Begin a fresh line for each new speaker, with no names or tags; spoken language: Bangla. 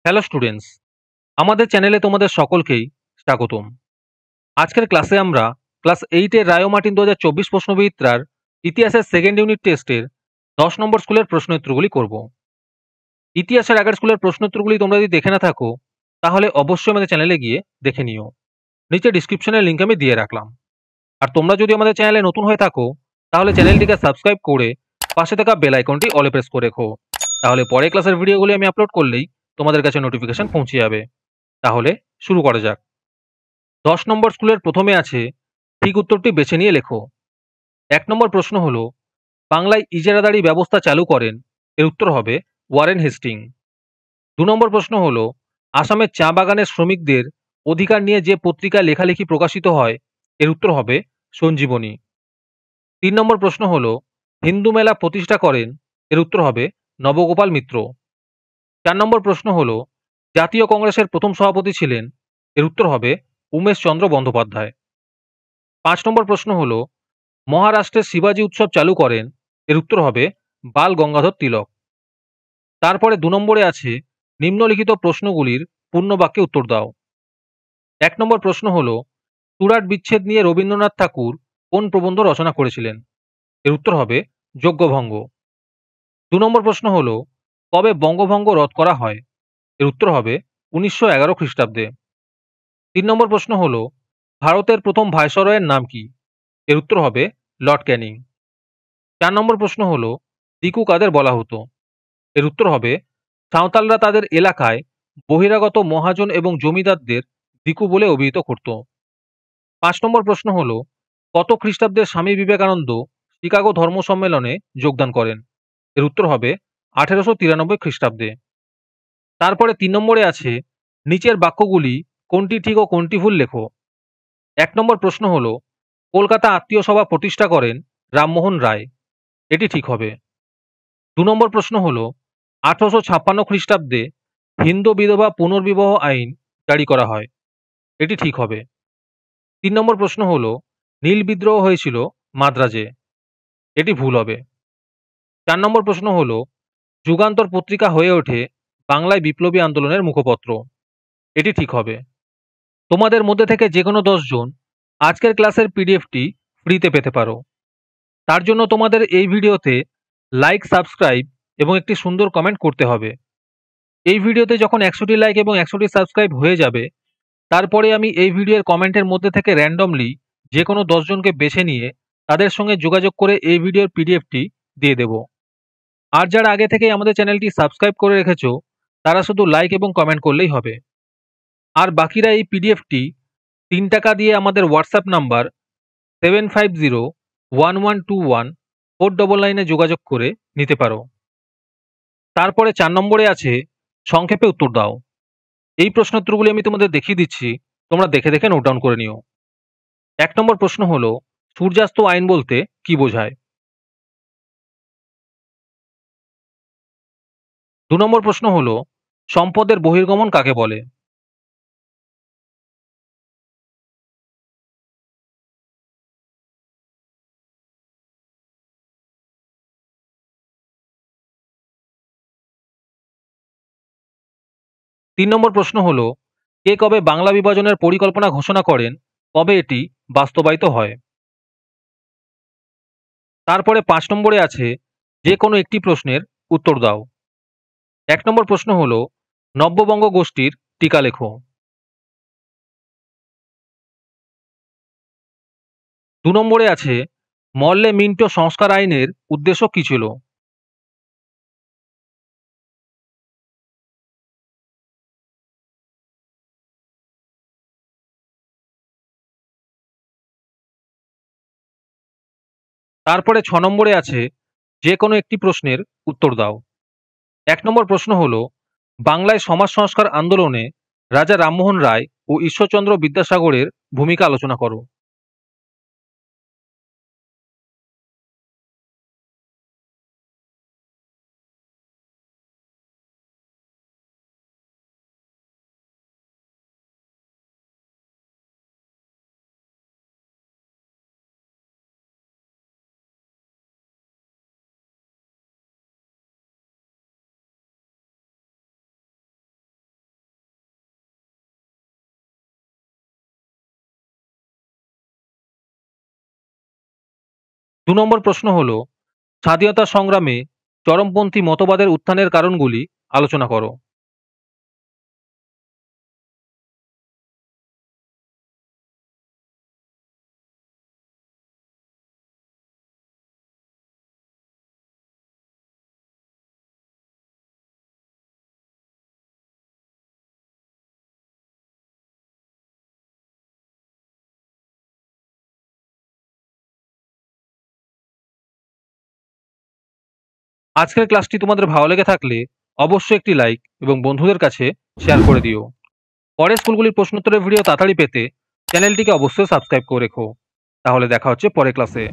হ্যালো স্টুডেন্টস, আমাদের চ্যানেলে তোমাদের সকলকেই স্বাগতম। আজকের ক্লাসে আমরা ক্লাস 8 এর রায় ও মার্টিন 2024 প্রশ্নবিচিত্রার ইতিহাসের সেকেন্ড ইউনিট টেস্টের 10 নম্বর স্কুলের প্রশ্ন উত্তরগুলি করব। ইতিহাসের আগের স্কুলের প্রশ্ন উত্তরগুলি তোমরা যদি দেখে না থাকো তাহলে অবশ্যই আমাদের চ্যানেলে গিয়ে দেখে নিও। নিচে ডিসক্রিপশনের লিঙ্ক আমি দিয়ে রাখলাম। আর তোমরা যদি আমাদের চ্যানেলে নতুন হয়ে থাকো তাহলে চ্যানেলটিকে সাবস্ক্রাইব করে পাশে থাকা বেল আইকনটি অলে প্রেস করে রেখো। তাহলে পরের ক্লাসের ভিডিওগুলি আমি আপলোড করলেই তোমাদের কাছে নোটিফিকেশন পৌঁছে যাবে। তাহলে শুরু করা যাক। 10 নম্বর স্কুলের প্রথমে আছে ঠিক উত্তরটি বেছে নিয়ে লেখো। 1 নম্বর প্রশ্ন হলো বাংলায় ইজারাদারি ব্যবস্থা চালু করেন, এর উত্তর হবে ওয়ারেন হেস্টিং। 2 নম্বর প্রশ্ন হলো আসামের চা বাগানের শ্রমিকদের অধিকার নিয়ে যে পত্রিকায় লেখালেখি প্রকাশিত হয়, এর উত্তর হবে সঞ্জীবনী। 3 নম্বর প্রশ্ন হলো হিন্দু মেলা প্রতিষ্ঠা করেন, এর উত্তর হবে নবগোপাল মিত্র। 4 নম্বর প্রশ্ন হলো জাতীয় কংগ্রেসের প্রথম সভাপতি ছিলেন, এর উত্তর হবে উমেশ চন্দ্র বন্দ্যোপাধ্যায়। 5 নম্বর প্রশ্ন হলো মহারাষ্ট্রের শিবাজি উৎসব চালু করেন, এর উত্তর হবে বাল গঙ্গাধর তিলক। তারপরে 2 নম্বরে আছে নিম্নলিখিত প্রশ্নগুলির পূর্ণ বাক্যে উত্তর দাও। 1 নম্বর প্রশ্ন হলো সুরাট বিচ্ছেদ নিয়ে রবীন্দ্রনাথ ঠাকুর কোন প্রবন্ধ রচনা করেছিলেন, এর উত্তর হবে যজ্ঞভঙ্গ। 2 নম্বর প্রশ্ন হলো কবে বঙ্গভঙ্গ রদ করা হয়, এর উত্তর হবে 1911 খ্রিস্টাব্দে। 3 নম্বর প্রশ্ন হলো ভারতের প্রথম ভাইসরয়ের নাম কি, এর উত্তর হবে লর্ড ক্যানিং। 4 নম্বর প্রশ্ন হলো দিকু কাদের বলা হতো, এর উত্তর হবে সাঁওতালরা তাদের এলাকায় বহিরাগত মহাজন এবং জমিদারদের দিকু বলে অভিহিত করত। 5 নম্বর প্রশ্ন হলো কত খ্রিস্টাব্দে স্বামী বিবেকানন্দ শিকাগো ধর্ম সম্মেলনে যোগদান করেন, এর উত্তর হবে 1893 খ্রিস্টাব্দে। তারপরে 3 নম্বরে আছে নিচের বাক্যগুলি কোনটি ঠিক ও কোনটি ভুল লেখো। 1 নম্বর প্রশ্ন হলো কলকাতা আত্মীয় সভা প্রতিষ্ঠা করেন রামমোহন রায়, এটি ঠিক হবে। 2 নম্বর প্রশ্ন হলো 1856 খ্রিস্টাব্দে হিন্দু বিধবা পুনর্বিবাহ আইন জারি করা হয়, এটি ঠিক হবে। 3 নম্বর প্রশ্ন হলো নীল বিদ্রোহ হয়েছিল মাদ্রাজে, এটি ভুল হবে। 4 নম্বর প্রশ্ন হলো যুগান্তর পত্রিকা হয়ে ওঠে বাংলায় বিপ্লবী আন্দোলনের মুখপত্র, এটি ঠিক হবে। তোমাদের মধ্যে থেকে যে কোনো 10 জন আজকের ক্লাসের পিডিএফটি ফ্রিতে পেতে পারো। তার জন্য তোমাদের এই ভিডিওতে লাইক, সাবস্ক্রাইব এবং একটি সুন্দর কমেন্ট করতে হবে। এই ভিডিওতে যখন 100টি লাইক এবং 100টি সাবস্ক্রাইব হয়ে যাবে তারপরে আমি এই ভিডিওর কমেন্টের মধ্যে থেকে র্যান্ডমলি যে কোনো 10 জনকে বেছে নিয়ে তাদের সঙ্গে যোগাযোগ করে এই ভিডিওর পিডিএফটি দিয়ে দেব। আর যারা আগে থেকেই আমাদের চ্যানেলটি সাবস্ক্রাইব করে রেখেছো তারা শুধু লাইক এবং কমেন্ট করলেই হবে। আর বাকিরা এই পিডিএফটি 3 টাকা দিয়ে আমাদের হোয়াটসঅ্যাপ নাম্বার 7501121499 এ যোগাযোগ করে নিতে পারো। তারপরে 4 নম্বরে আছে সংক্ষেপে উত্তর দাও। এই প্রশ্নোত্তরগুলি আমি তোমাদের দেখিয়ে দিচ্ছি, তোমরা দেখে দেখে নোট ডাউন করে নিও। 1 নম্বর প্রশ্ন হলো সূর্যাস্ত আইন বলতে কি বোঝায়। 2 নম্বর প্রশ্ন হলো সম্পদের বহির্গমন কাকে বলে। 3 নম্বর প্রশ্ন হলো কে কবে বাংলা বিভাজনের পরিকল্পনা ঘোষণা করেন, কবে এটি বাস্তবায়িত হয়। তারপরে 5 নম্বরে আছে যে কোনো একটি প্রশ্নের উত্তর দাও। 1 নম্বর প্রশ্ন হলো নব্যবঙ্গ গোষ্ঠীর টিকা লেখো। 2 নম্বরে আছে মল্লে মিন্টো সংস্কার আইনের উদ্দেশ্য কি ছিল। তারপরে 6 নম্বরে আছে যে কোনো একটি প্রশ্নের উত্তর দাও। 1 নম্বর প্রশ্ন হলো বাংলায় সমাজ সংস্কার আন্দোলনে রাজা রামমোহন রায় ও ঈশ্বরচন্দ্র বিদ্যাসাগরের ভূমিকা আলোচনা করো। 2 নম্বর প্রশ্ন হলো, স্বাধীনতা সংগ্রামে চরমপন্থী মতবাদের উত্থানের কারণগুলি আলোচনা করো। আজকের ক্লাসটি তোমাদের ভালো লেগে থাকলে অবশ্যই একটি লাইক এবং বন্ধুদের কাছে শেয়ার করে দিও। পরের স্কুলগুলির প্রশ্নোত্তরের ভিডিও তাড়াতাড়ি পেতে চ্যানেলটিকে অবশ্যই সাবস্ক্রাইব করে রেখো। তাহলে দেখা হচ্ছে পরের ক্লাসে।